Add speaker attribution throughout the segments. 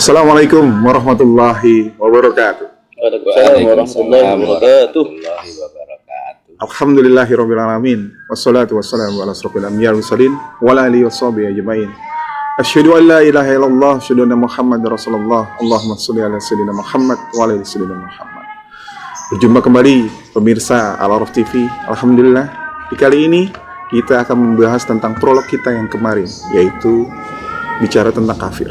Speaker 1: Assalamualaikum warahmatullahi wabarakatuh.
Speaker 2: Waalaikumsalam warahmatullahi wabarakatuh.
Speaker 1: Alhamdulillahirabbil alamin. Wassalatu wassalamu ala asrofil anbiya'i wal mursalin wa ala alihi washabihi ajmain. Asyhadu an la ilaha illallah, asyhadu anna Muhammadar Rasulullah. Allahumma shalli ala sayyidina Muhammad wa ala ali sayyidina Muhammad. Berjumpa kembali pemirsa Al-Araf TV. Alhamdulillah, di kali ini kita akan membahas tentang prolog kita yang kemarin, yaitu bicara tentang kafir.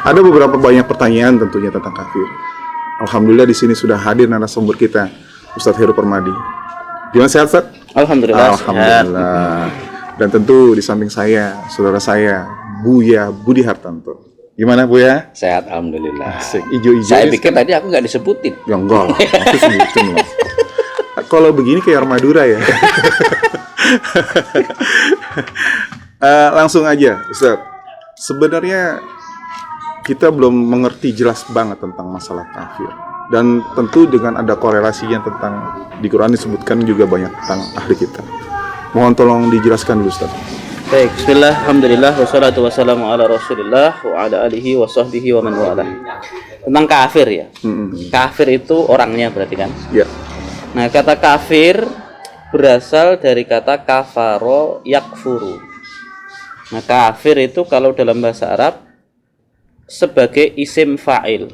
Speaker 1: Ada beberapa banyak pertanyaan tentunya tentang kafir. Alhamdulillah di sini sudah hadir narasumber kita, Ustadz Heru Permadi. Gimana sehat, Ustadz?
Speaker 2: Alhamdulillah.
Speaker 1: Alhamdulillah. Dan tentu di samping saya, saudara saya, Buya Budi Hartanto. Gimana Buya?
Speaker 2: Sehat, alhamdulillah.
Speaker 1: Asik, ijo-ijo.
Speaker 2: Saya pikir tadi aku nggak disebutin.
Speaker 1: Ya enggak lah, aku sebutin lah. Kalau begini kayak Madura ya. Langsung aja, Ustadz. Sebenarnya kita belum mengerti jelas banget tentang masalah kafir. Dan tentu dengan ada korelasinya tentang di Quran disebutkan juga banyak tentang ahli kitab. Mohon tolong dijelaskan dulu, Ustaz.
Speaker 3: Baik, bismillah, alhamdulillah, wassalatu wassalamu ala rasulillah wa ala alihi wa sahbihi wa man walah. Tentang kafir ya. Kafir itu orangnya berarti kan?
Speaker 1: Ya.
Speaker 3: Nah, kata kafir berasal dari kata kafaro yakfuru. Nah, kafir itu kalau dalam bahasa Arab sebagai isim fa'il.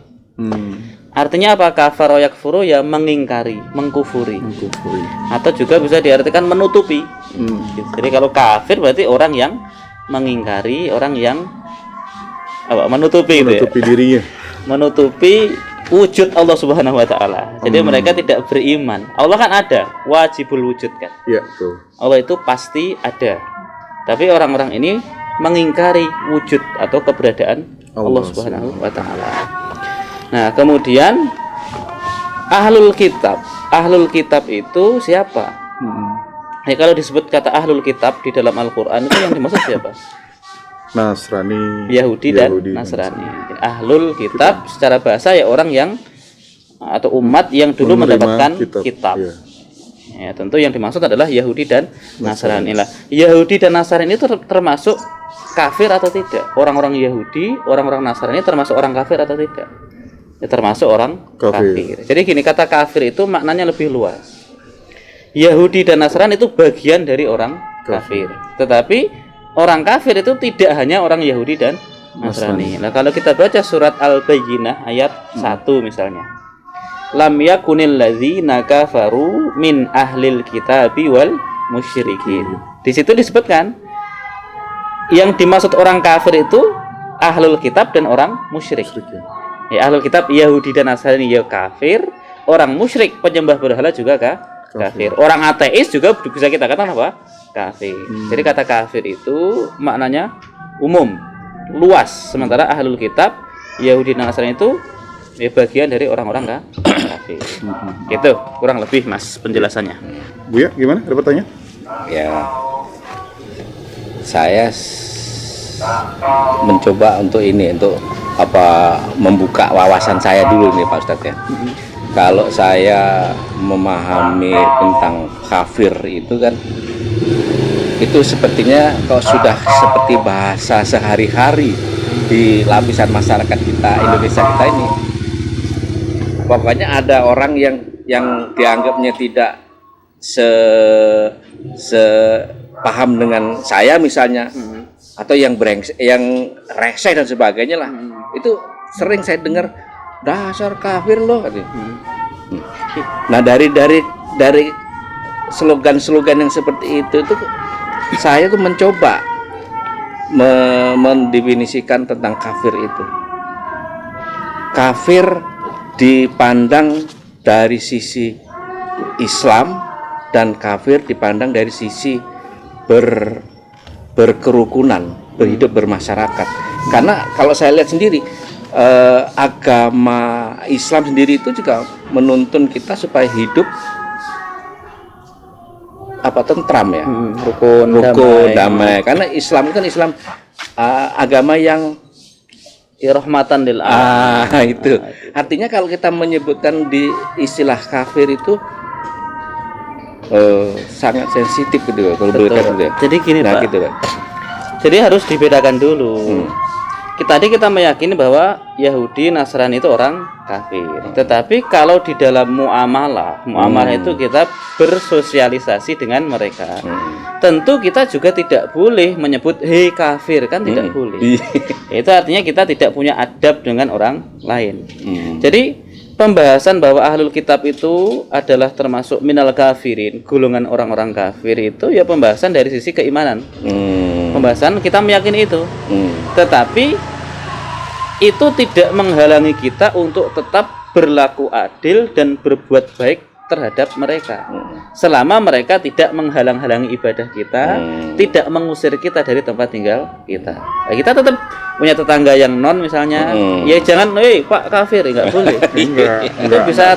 Speaker 3: Artinya apa? Kafaro yakfuru ya mengingkari, mengkufuri. Atau juga bisa diartikan menutupi. Jadi kalau kafir berarti orang yang mengingkari, orang yang menutupi gitu ya.
Speaker 1: Dirinya.
Speaker 3: Menutupi wujud Allah Subhanahu wa taala. Jadi mereka tidak beriman. Allah kan ada, wajibul wujud kan.
Speaker 1: Iya, betul.
Speaker 3: Allah itu pasti ada. Tapi orang-orang ini mengingkari wujud atau keberadaan Allah Subhanahu wa taala. Nah, kemudian ahlul kitab. Ahlul kitab itu siapa? Ya, kalau disebut kata ahlul kitab di dalam Al-Qur'an itu yang dimaksud siapa?
Speaker 1: Nasrani,
Speaker 3: Yahudi dan Nasrani. Ahlul kitab secara bahasa ya orang yang atau umat yang dulu mendapatkan kitab. Ya, tentu yang dimaksud adalah Yahudi dan Nasrani lah. Yahudi dan Nasrani itu termasuk kafir atau tidak? Orang-orang Yahudi, orang-orang Nasrani termasuk orang kafir atau tidak? Ya, termasuk orang kafir. Jadi gini, kata kafir itu maknanya lebih luas. Yahudi dan Nasrani itu bagian dari orang kafir. Tetapi orang kafir itu tidak hanya orang Yahudi dan Nasrani. Nah, kalau kita baca surat Al-Bayyinah ayat 1 misalnya. Lam yakunil ladzina kafaru min ahlil kitabi wal musyrikin. Di situ disebutkan yang dimaksud orang kafir itu ahlul kitab dan orang musyrik. Ya, ahlul kitab Yahudi dan Nasrani ya kafir, orang musyrik penyembah berhala juga kafir. Orang ateis juga bisa kita katakan apa? Kafir. Jadi kata kafir itu maknanya umum, luas. Sementara ahlul kitab Yahudi dan Nasrani itu ya bagian dari orang-orang kafir. Gitu, kurang lebih Mas penjelasannya.
Speaker 1: Buya, gimana? Ada pertanyaan?
Speaker 2: Ya, saya mencoba untuk membuka wawasan saya dulu nih Pak Ustadz ya. Kalau saya memahami tentang kafir itu kan, itu sepertinya kalau sudah seperti bahasa sehari-hari di lapisan masyarakat kita Indonesia kita ini. Pokoknya ada orang yang dianggapnya tidak paham dengan saya misalnya, atau yang reseh dan sebagainya lah. Itu sering saya dengar, dasar kafir loh katanya. Nah, dari slogan-slogan yang seperti itu tuh saya tuh mencoba mendefinisikan tentang kafir itu. Kafir dipandang dari sisi Islam dan kafir dipandang dari sisi berkerukunan, berhidup bermasyarakat. Karena kalau saya lihat sendiri, agama Islam sendiri itu juga menuntun kita supaya hidup tentram ya, rukun damai. Karena Islam kan agama yang
Speaker 3: rahmatan lil alamin.
Speaker 2: Itu. Artinya kalau kita menyebutkan di istilah kafir itu sangat sensitif gitu kalau boleh kata.
Speaker 3: Jadi gini Pak.
Speaker 2: Gitu, Pak.
Speaker 3: Jadi harus dibedakan dulu. kita meyakini bahwa Yahudi Nasrani itu orang kafir. Tetapi kalau di dalam muamalah itu kita bersosialisasi dengan mereka. Tentu kita juga tidak boleh menyebut hei kafir, kan tidak boleh. Itu artinya kita tidak punya adab dengan orang lain. Jadi pembahasan bahwa ahlul kitab itu adalah termasuk minal kafirin, golongan orang-orang kafir itu ya pembahasan dari sisi keimanan. Pembahasan kita meyakini itu. Tetapi itu tidak menghalangi kita untuk tetap berlaku adil dan berbuat baik terhadap mereka. Selama mereka tidak menghalang-halangi ibadah kita, tidak mengusir kita dari tempat tinggal kita. Nah, kita tetap punya tetangga yang non misalnya, ya jangan, Pak kafir, enggak boleh. Itu bisa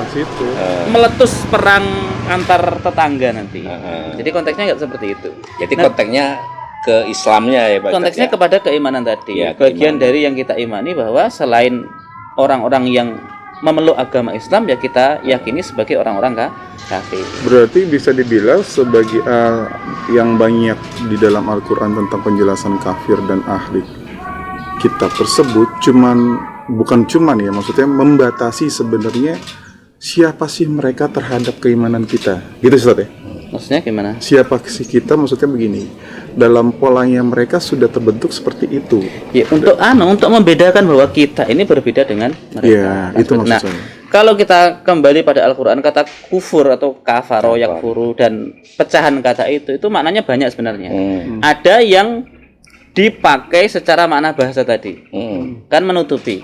Speaker 3: meletus perang antar tetangga nanti. Jadi konteksnya enggak seperti itu.
Speaker 2: Jadi konteksnya ke Islamnya ya Pak.
Speaker 3: Konteksnya kepada keimanan tadi.
Speaker 2: Ya,
Speaker 3: bagian dari yang kita imani bahwa selain orang-orang yang memeluk agama Islam ya kita yakini sebagai orang-orang kafir.
Speaker 1: Berarti bisa dibilang sebagai yang banyak di dalam Al-Quran tentang penjelasan kafir dan ahli kitab tersebut bukan cuman ya, maksudnya membatasi sebenarnya siapa sih mereka terhadap keimanan kita, gitu Ustaz ya?
Speaker 3: Maksudnya gimana?
Speaker 1: Siapa sih kita, maksudnya begini, dalam polanya mereka sudah terbentuk seperti itu.
Speaker 3: Ya, untuk membedakan bahwa kita ini berbeda dengan mereka.
Speaker 1: Ya, itu maksud saya.
Speaker 3: Kalau kita kembali pada Al-Quran, kata kufur atau kafaro yakfuru dan pecahan kata itu maknanya banyak sebenarnya. Ada yang dipakai secara makna bahasa tadi, kan menutupi.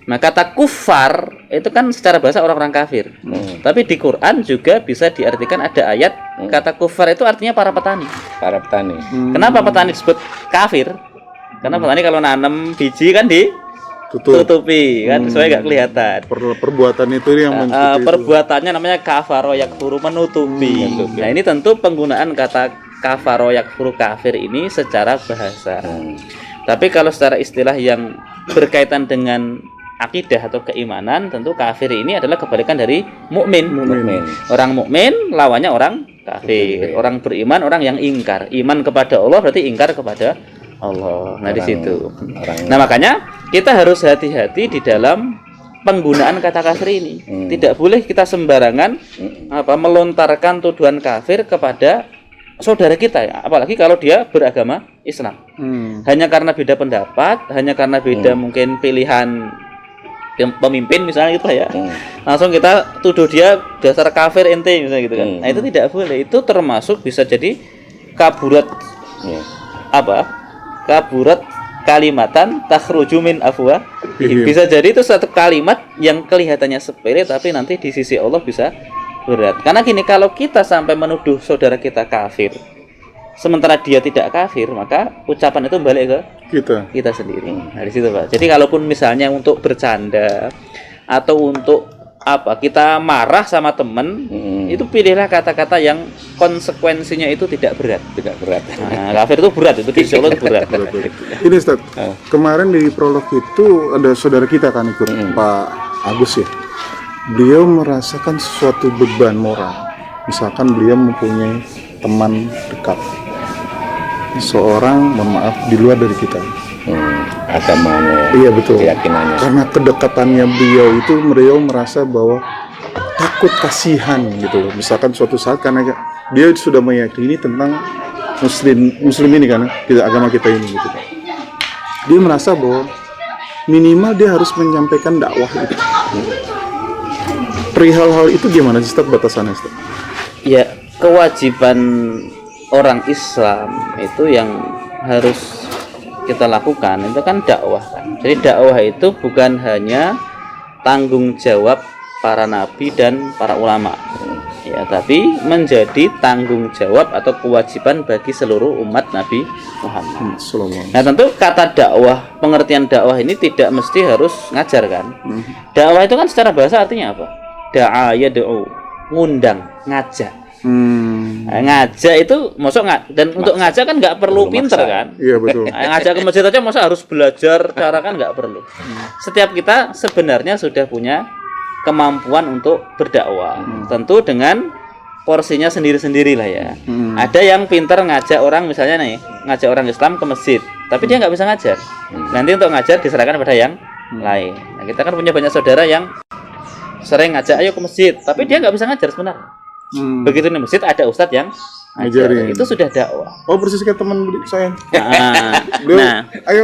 Speaker 3: Nah, kata kufar itu kan secara bahasa orang-orang kafir. Tapi di Quran juga bisa diartikan ada ayat kata kufar itu artinya para petani.
Speaker 2: Para petani.
Speaker 3: Kenapa petani disebut kafir? Karena petani kalau nanam biji kan ditutupi kan supaya nggak kelihatan.
Speaker 1: Perbuatan itu yang
Speaker 3: perbuatannya namanya kafaro yakfuru, menutupi. Nah, ini tentu penggunaan kata kafaro yakfuru kafir ini secara bahasa. Tapi kalau secara istilah yang berkaitan dengan akidah atau keimanan, tentu kafir ini adalah kebalikan dari mukmin. Orang mukmin lawannya orang kafir. Orang beriman, orang yang ingkar. Iman kepada Allah berarti ingkar kepada Allah. Nah, di situ. Nah, makanya kita harus hati-hati di dalam penggunaan kata kafir ini. Tidak boleh kita sembarangan melontarkan tuduhan kafir kepada saudara kita ya, apalagi kalau dia beragama Islam. Hanya karena beda pendapat, hanya karena beda mungkin pilihan pemimpin misalnya gitu ya. Langsung kita tuduh dia dasar kafir ente misalnya gitu kan. Nah, itu tidak boleh. Itu termasuk bisa jadi kaburat kaburat kalimatan takhruju min afwa. Bisa jadi itu satu kalimat yang kelihatannya sepele tapi nanti di sisi Allah bisa berat. Karena gini, kalau kita sampai menuduh saudara kita kafir sementara dia tidak kafir, maka ucapan itu balik ke kita sendiri. Nah, di situ Pak. Jadi kalaupun misalnya untuk bercanda atau untuk kita marah sama teman, itu pilihlah kata-kata yang konsekuensinya itu tidak berat. Nah, kafir itu berat, itu di Allah itu berat.
Speaker 1: Ini Ustaz, kemarin di prolog itu ada saudara kita kan ikut, Pak Agus ya. Beliau merasakan suatu beban moral. Misalkan beliau mempunyai teman dekat, seorang, mohon maaf, di luar dari kita.
Speaker 2: Agamanya.
Speaker 1: Iya betul.
Speaker 2: Keyakinannya.
Speaker 1: Karena kedekatannya beliau merasa bahwa takut kasihan gitu loh. Misalkan suatu saat karena dia sudah meyakini tentang muslim ini kan, agama kita ini gitu. Dia merasa bahwa minimal dia harus menyampaikan dakwah itu. Perihal hal itu gimana sih Ustaz batasannya Ustaz?
Speaker 3: Ya, kewajiban orang Islam itu yang harus kita lakukan itu kan dakwah kan. Jadi dakwah itu bukan hanya tanggung jawab para nabi dan para ulama ya, tapi menjadi tanggung jawab atau kewajiban bagi seluruh umat Nabi Muhammad. Nah, tentu kata dakwah, pengertian dakwah ini tidak mesti harus ngajar kan. Dakwah itu kan secara bahasa artinya apa? Da'a yad'u, ngundang, ngajak. Nah, ngajak itu dan untuk ngajak kan nggak perlu pinter kan?
Speaker 1: Iya betul.
Speaker 3: Ngajak ke masjid aja masa harus belajar cara kan nggak perlu. Setiap kita sebenarnya sudah punya kemampuan untuk berdakwah. Tentu dengan porsinya sendiri-sendiri lah ya. Ada yang pinter ngajak orang misalnya nih, ngajak orang Islam ke masjid. tapi dia nggak bisa ngajar. Nanti untuk ngajar diserahkan pada yang lain. Nah, kita kan punya banyak saudara yang sering ngajak ayo ke masjid, tapi dia nggak bisa ngajar sebenarnya. Begitu di masjid ada ustadz yang ngajarin, itu sudah dakwah.
Speaker 1: Oh, persis kayak teman saya.
Speaker 3: Nah,
Speaker 1: ayo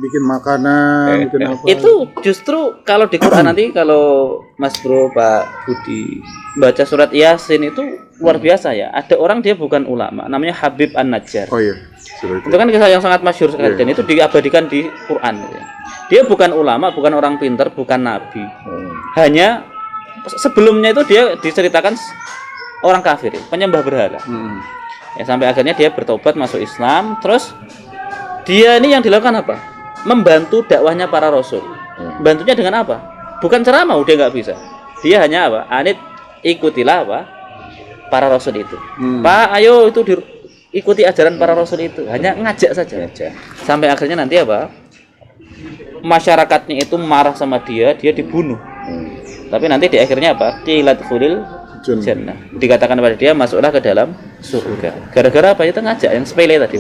Speaker 1: bikin makanan, bikin apa.
Speaker 3: Itu justru kalau di Quran nanti kalau Mas Bro Pak Budi baca surat Yasin itu luar biasa ya. Ada orang dia bukan ulama, namanya Habib An-Najjar.
Speaker 1: Oh iya.
Speaker 3: Itu kan kisah yang sangat masyhur sekali dan itu diabadikan di Quran. Dia bukan ulama, bukan orang pintar, bukan nabi. Hanya sebelumnya itu dia diceritakan orang kafir, penyembah berhala. Ya, sampai akhirnya dia bertobat masuk Islam. Terus dia ini yang dilakukan apa? Membantu dakwahnya para rasul. Bantunya dengan apa? Bukan ceramah, udah nggak bisa. Dia hanya apa? Anit ikutilah apa? Para rasul itu. Pak, ayo itu ikuti ajaran para rasul itu. Hanya ngajak saja. Sampai akhirnya nanti apa? Masyarakatnya itu marah sama dia dibunuh. Tapi nanti di akhirnya apa? Qilat khulil jannah. Dikatakan pada dia masuklah ke dalam surga. Gara-gara apa? Itu ngajak yang sepele tadi.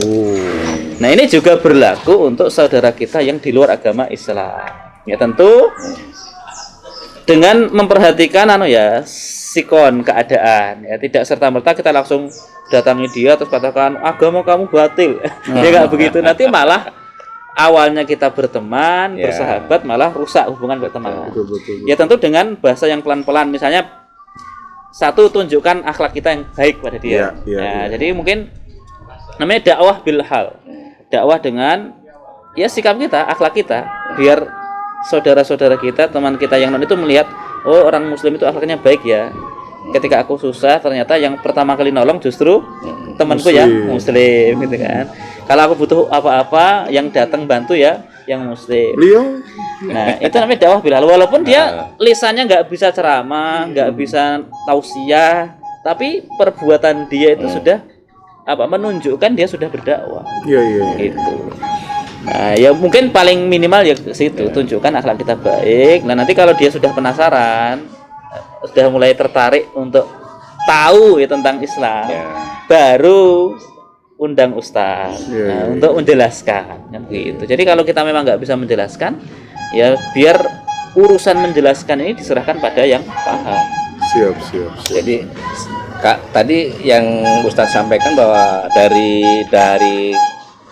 Speaker 3: Nah, ini juga berlaku untuk saudara kita yang di luar agama Islam. Ya tentu dengan memperhatikan sikon keadaan ya, tidak serta-merta kita langsung datangi dia terus katakan agama kamu batil. Ya enggak begitu. Nanti malah awalnya kita berteman, bersahabat, malah rusak hubungan pertemanan. Ya tentu dengan bahasa yang pelan-pelan, misalnya satu, tunjukkan akhlak kita yang baik pada dia. Jadi mungkin namanya dakwah bil hal, dakwah dengan ya sikap kita, akhlak kita, biar saudara-saudara kita, teman kita yang non itu melihat, oh orang Muslim itu akhlaknya baik ya. Ketika aku susah, ternyata yang pertama kali nolong justru temanku yang Muslim, gitu kan. Kalau aku butuh apa-apa, yang datang bantu ya yang Muslim. Nah, itu namanya dakwah bilal. Walaupun dia lisannya nggak bisa ceramah, nggak bisa tausiah, tapi perbuatan dia itu sudah menunjukkan dia sudah berdakwah. Gitu. Nah, ya mungkin paling minimal ya ke situ, tunjukkan akhlak kita baik. Nah, nanti kalau dia sudah penasaran, sudah mulai tertarik untuk tahu ya tentang Islam, baru undang ustaz untuk menjelaskan kan gitu. Jadi kalau kita memang nggak bisa menjelaskan, ya biar urusan menjelaskan ini diserahkan pada yang paham.
Speaker 1: Siap.
Speaker 2: Jadi Kak, tadi yang Ustaz sampaikan bahwa dari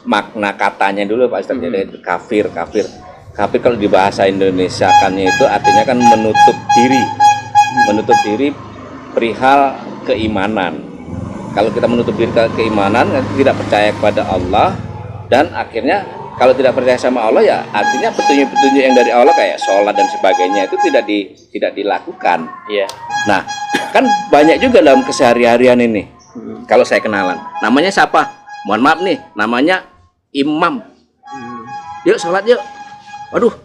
Speaker 2: makna katanya dulu Pak Ustaz, jadi kafir kalau di bahasa Indonesia kan itu artinya kan menutup diri perihal keimanan. Kalau kita menutup diri keimanan, tidak percaya kepada Allah, dan akhirnya kalau tidak percaya sama Allah ya artinya petunjuk-petunjuk yang dari Allah kayak sholat dan sebagainya itu tidak dilakukan. Nah, kan banyak juga dalam kesehari-harian ini. Kalau saya kenalan, namanya siapa? Mohon maaf nih, namanya Imam. Yuk sholat yuk. Waduh,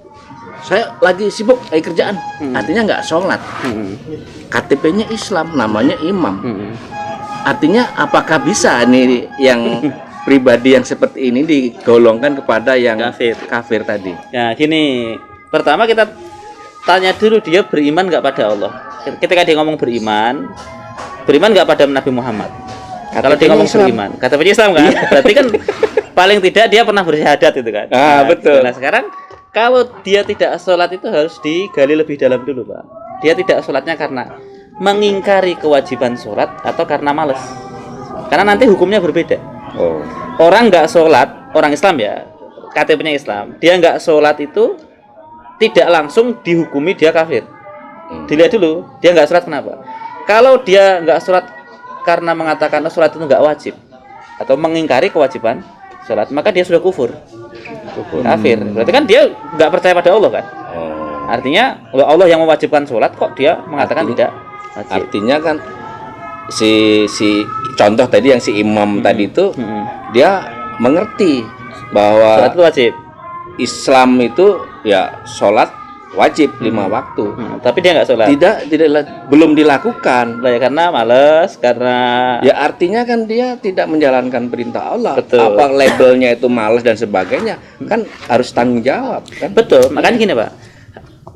Speaker 2: saya lagi sibuk, lagi kerjaan. Artinya nggak sholat. KTP-nya Islam, namanya Imam. Artinya apakah bisa nih yang pribadi yang seperti ini digolongkan kepada yang kafir tadi?
Speaker 3: Ya gini, pertama kita tanya dulu dia beriman nggak pada Allah. Ketika dia ngomong beriman nggak pada Nabi Muhammad. Kalau dia ngomong beriman, kata Islam kan, berarti kan paling tidak dia pernah bersyahadat itu kan.
Speaker 2: Betul.
Speaker 3: Nah sekarang kalau dia tidak sholat itu harus digali lebih dalam dulu Pak. Dia tidak sholatnya karena mengingkari kewajiban sholat atau karena malas. Karena nanti hukumnya berbeda. Orang nggak sholat, orang Islam ya, KTP-nya Islam, dia nggak sholat itu tidak langsung dihukumi dia kafir. Dilihat dulu, dia nggak sholat kenapa? Kalau dia nggak sholat karena mengatakan sholat itu nggak wajib atau mengingkari kewajiban sholat, maka dia sudah kufur. Kafir. Berarti kan dia nggak percaya pada Allah kan? Artinya Allah yang mewajibkan sholat kok dia mengatakan tidak wajib.
Speaker 2: Artinya kan si contoh tadi yang si imam tadi itu dia mengerti bahwa
Speaker 3: sholat itu wajib.
Speaker 2: Islam itu ya sholat wajib 5 waktu.
Speaker 3: Tapi dia nggak sholat.
Speaker 2: Belum dilakukan.
Speaker 3: Ya karena malas, karena
Speaker 2: ya artinya kan dia tidak menjalankan perintah Allah.
Speaker 3: Betul.
Speaker 2: Apa labelnya itu malas dan sebagainya kan harus tanggung jawab kan.
Speaker 3: Betul. Makanya gini Pak,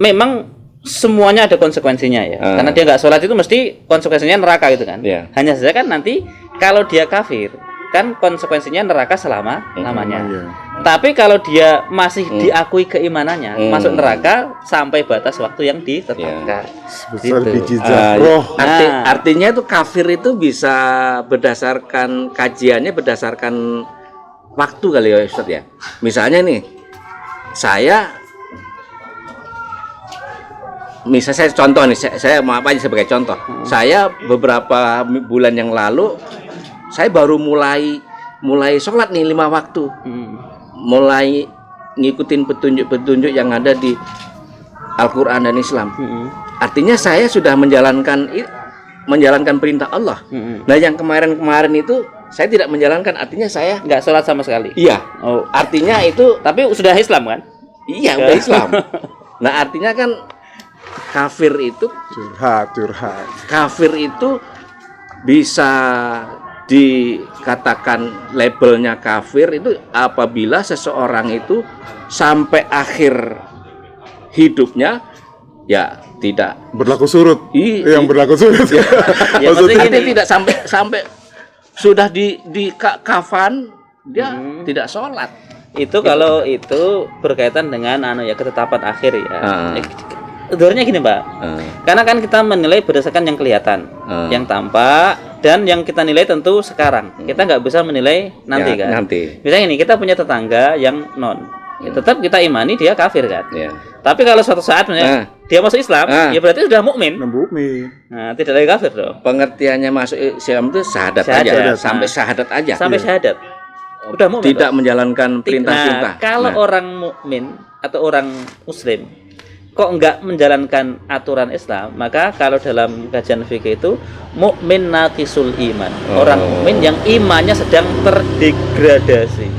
Speaker 3: memang semuanya ada konsekuensinya ya. Karena dia nggak sholat itu mesti konsekuensinya neraka gitu kan. Hanya saja kan nanti kalau dia kafir kan konsekuensinya neraka selama lamanya. Tapi kalau dia masih diakui keimanannya, masuk neraka sampai batas waktu yang ditetapkan.
Speaker 1: Sebesar
Speaker 3: Gitu.
Speaker 1: biji zarroh.
Speaker 2: Artinya itu kafir itu bisa berdasarkan kajiannya berdasarkan waktu kali ya Ustaz ya. Misalnya nih, saya contoh nih, saya maaf aja sebagai contoh. Saya beberapa bulan yang lalu saya baru mulai sholat nih 5 waktu. Mulai ngikutin petunjuk-petunjuk yang ada di Al-Qur'an dan Islam. Artinya saya sudah menjalankan perintah Allah. Nah, yang kemarin-kemarin itu saya tidak menjalankan, artinya saya
Speaker 3: Nggak sholat sama sekali.
Speaker 2: iya.
Speaker 3: Oh,
Speaker 2: Artinya itu
Speaker 3: tapi sudah Islam kan?
Speaker 2: iya udah Islam. Nah, artinya kan kafir itu bisa dikatakan labelnya kafir itu apabila seseorang itu sampai akhir hidupnya ya tidak
Speaker 1: Berlaku surut.
Speaker 2: Yang
Speaker 1: berlaku surut.
Speaker 3: Ya,
Speaker 2: maksudnya tidak sampai sudah di kafan dia tidak sholat.
Speaker 3: Itu kalau itu berkaitan dengan ketetapan akhir ya. Sebenarnya gini, Pak. Karena kan kita menilai berdasarkan yang kelihatan, yang tampak, dan yang kita nilai tentu sekarang. Kita nggak bisa menilai nanti kan.
Speaker 2: Nanti.
Speaker 3: Misalnya ini kita punya tetangga yang non, ya tetap kita imani dia kafir kan.
Speaker 2: Ya.
Speaker 3: Tapi kalau suatu saat misalnya dia masuk Islam, ya berarti sudah mukmin. Nah, tidak lagi kafir dong.
Speaker 2: Pengertiannya masuk Islam itu syahadat aja, sampai syahadat aja.
Speaker 3: Sampai syahadat. Udah mukmin.
Speaker 2: Tidak menjalankan perintah-perintah.
Speaker 3: Kalau orang mukmin atau orang muslim kok enggak menjalankan aturan Islam, maka kalau dalam kajian fikih itu mukmin naqisul iman. Orang mukmin yang imannya sedang terdegradasi.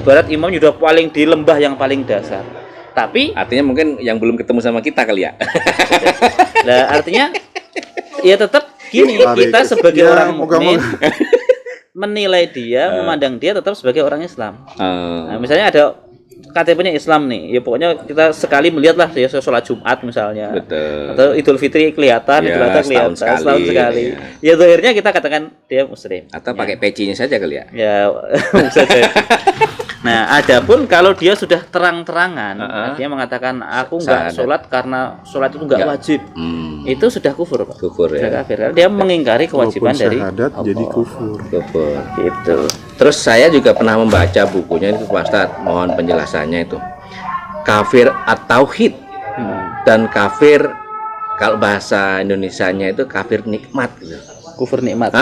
Speaker 3: Ibarat imam sudah paling di lembah yang paling dasar. Tapi
Speaker 2: artinya mungkin yang belum ketemu sama kita kali ya.
Speaker 3: Nah, artinya ya tetap gini, kita sebagai orang mukmin menilai dia, memandang dia tetap sebagai orang Islam. Nah, misalnya ada KTP-nya Islam nih, ya pokoknya kita sekali melihatlah dia sholat Jumat misalnya.
Speaker 2: Betul.
Speaker 3: Atau Idul Fitri kelihatan,
Speaker 2: ya,
Speaker 3: Idul Adha kelihatan, setahun sekali. Ya akhirnya kita katakan dia muslim.
Speaker 2: Atau pakai pecinya saja kali ya.
Speaker 3: Ya bisa jadi. Nah, adapun kalau dia sudah terang-terangan, dia mengatakan aku enggak sholat karena sholat itu enggak wajib. Itu sudah kufur, Pak.
Speaker 2: Kufur ya.
Speaker 3: Sudah kafir. Dia mengingkari kewajiban dari
Speaker 1: syahadat jadi kufur.
Speaker 3: Gitu.
Speaker 2: Terus saya juga pernah membaca bukunya itu Pak Ustadz, mohon penjelasannya itu. Kafir at-tauhid dan kafir kalau bahasa Indonesianya itu kafir nikmat gitu.
Speaker 3: Kufur nikmat.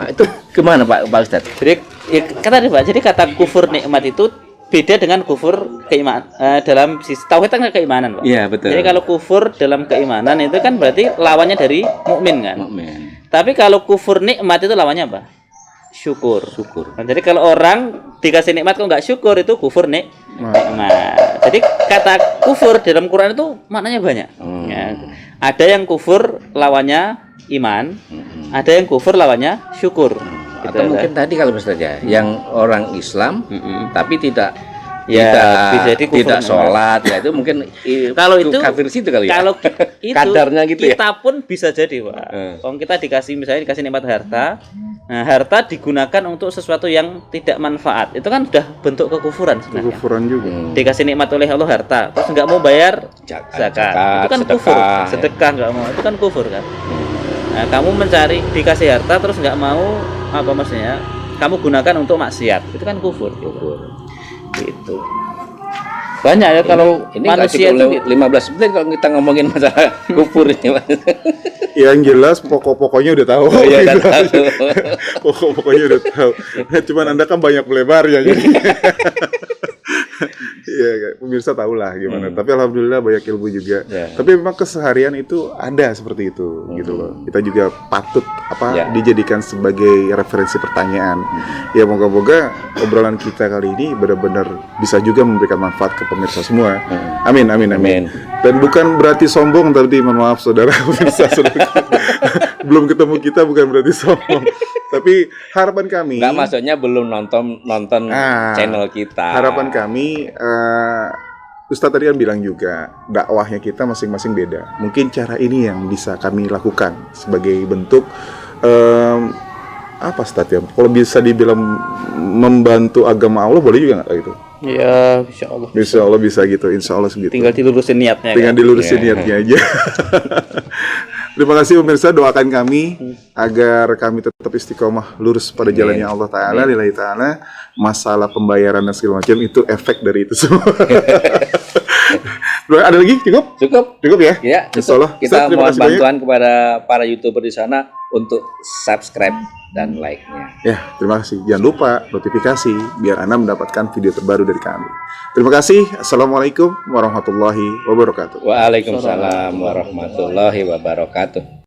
Speaker 2: Itu gimana Pak Ustadz?
Speaker 3: Jadi ya, kata Pak, jadi kata kufur nikmat itu beda dengan kufur keimanan. Dalam sisi tauhid kan keimanan, Pak.
Speaker 2: Iya, betul.
Speaker 3: Jadi kalau kufur dalam keimanan itu kan berarti lawannya dari mukmin kan.
Speaker 2: Mukmin.
Speaker 3: Tapi kalau kufur nikmat itu lawannya apa? Syukur. Nah, jadi kalau orang dikasih nikmat kok nggak syukur itu kufur nikmat. Jadi kata kufur dalam Quran itu maknanya banyak. Ya. Ada yang kufur lawannya iman, ada yang kufur lawannya syukur.
Speaker 2: Atau gitu, mungkin tadi kalau misalnya yang orang Islam tapi tidak tidak sholat ya itu mungkin
Speaker 3: kalau itu
Speaker 2: kafir situ kali ya.
Speaker 3: Kalau itu
Speaker 2: kadarnya gitu
Speaker 3: kita pun bisa jadi, Pak. Kalau kita dikasih nikmat harta, nah harta digunakan untuk sesuatu yang tidak manfaat, itu kan sudah bentuk kekufuran sebenarnya.
Speaker 1: Kekufuran juga.
Speaker 3: Dikasih nikmat oleh Allah harta, terus nggak mau bayar zakat, itu kan kufur. Sedekah nggak mau, itu kan kufur kan. Nah, kamu mencari dikasih harta terus nggak mau apa maksudnya? Kamu gunakan untuk maksiat, itu kan kufur. Gitu. Banyak ya kalau
Speaker 2: ini
Speaker 3: manusia itu
Speaker 2: 15 menit kalau kita ngomongin masalah kufur ini.
Speaker 1: Yang jelas pokok-pokoknya udah tahu. Pokok-pokoknya udah tahu. Cuman Anda kan banyak melebarnya jadi. Iya, pemirsa tahu lah gimana. Tapi alhamdulillah banyak ilmu juga. Tapi memang keseharian itu ada seperti itu gitu loh. Kita juga patut dijadikan sebagai referensi pertanyaan. Ya moga-moga obrolan kita kali ini benar-benar bisa juga memberikan manfaat ke pemirsa semua. Amin. Dan bukan berarti sombong, tapi mohon maaf saudara pemirsa, belum ketemu kita bukan berarti sombong. Tapi harapan kami,
Speaker 2: nggak, maksudnya belum nonton channel kita.
Speaker 1: Harapan kami, Ustadz tadi kan bilang juga dakwahnya kita masing-masing beda. Mungkin cara ini yang bisa kami lakukan sebagai bentuk apa Ustaz ya? Kalau bisa dibilang membantu agama Allah boleh juga nggak kayak gitu?
Speaker 3: Ya, insya Allah.
Speaker 1: Insya Allah bisa gitu, insya Allah segitu.
Speaker 3: Tinggal dilurusin niatnya.
Speaker 1: Tinggal
Speaker 3: kan?
Speaker 1: dilurusin niatnya aja. Terima kasih pemirsa, doakan kami agar kami tetap istiqomah lurus pada jalannya Allah Ta'ala, lillahi ta'ala. Masalah pembayaran dan segala macam itu efek dari itu semua. Ada lagi? Cukup? Cukup ya?
Speaker 2: Ya,
Speaker 1: Insya Allah.
Speaker 2: kita
Speaker 1: Ustaz, terima
Speaker 2: mohon
Speaker 1: kasih banyak.
Speaker 2: bantuan kepada para YouTuber di sana untuk subscribe dan like-nya.
Speaker 1: Ya, terima kasih. Jangan lupa notifikasi biar Anda mendapatkan video terbaru dari kami. Terima kasih. Assalamualaikum warahmatullahi wabarakatuh.
Speaker 2: Waalaikumsalam warahmatullahi wabarakatuh.